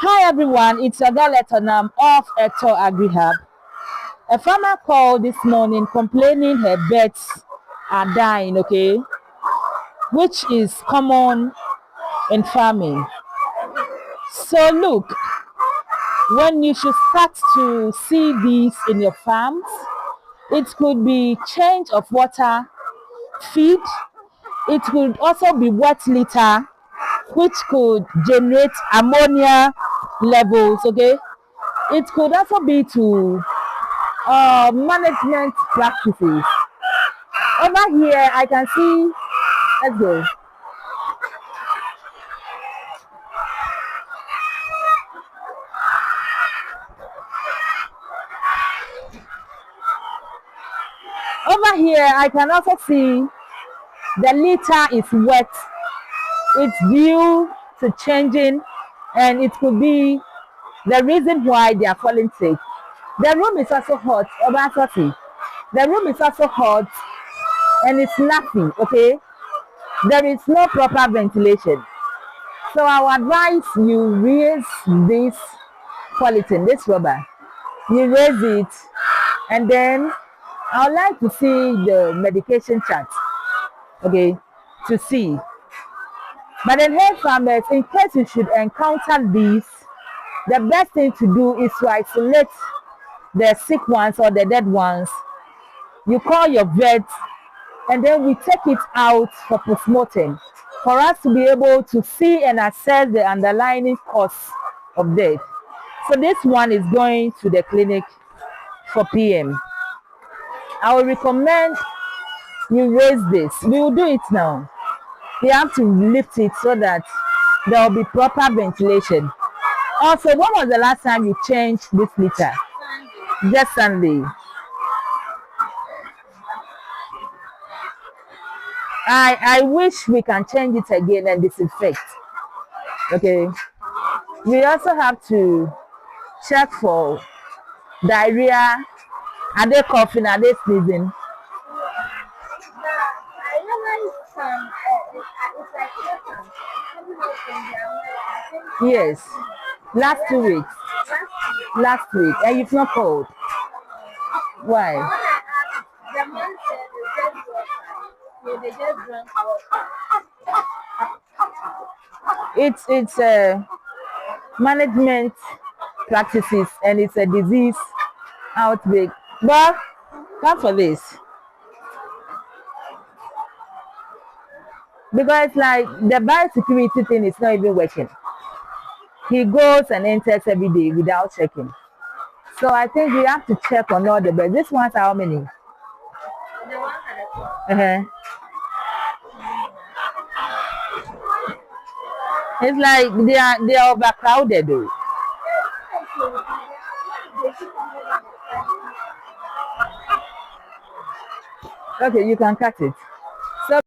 Hi everyone, it's your girl Etor of Etor Agrihub. A farmer called this morning complaining her birds are dying, okay, which is common in farming. So look, when you should start to see these in your farms, it could be change of water, feed. It could also be wet litter, which could generate ammonia levels, okay. It could also be to management practices. Over here, I can see, let's go. Over here, I can also see the litter is wet. It's due to changing, and it could be the reason why they are falling sick. The room is also hot. The room is also hot, and it's nothing, okay? There is no proper ventilation. So I would advise you raise this polythene, this rubber. You raise it, and then I would like to see the medication chart, okay, to see. But then, hey farmers, in case you should encounter these, the best thing to do is to isolate the sick ones or the dead ones. You call your vet, and then we take it out for postmortem for us to be able to see and assess the underlying cause of death. So this one is going to the clinic for PM. I will recommend you raise this. We will do it now. You have to lift it so that there will be proper ventilation. Also, when was the last time you changed this litter? Just Sunday. I wish we can change it again and disinfect. Okay. We also have to check for diarrhea. Are they coughing? Are they sneezing? Yes. Last 2 weeks. Last week. And you've not called. Why? It's management practices, and it's a disease outbreak. But come for this, because like the biosecurity thing is not even working. He goes and enters every day without checking. So I think we have to check on all the birds. This one's how many? It's like they are overcrowded though. Okay, you can cut it.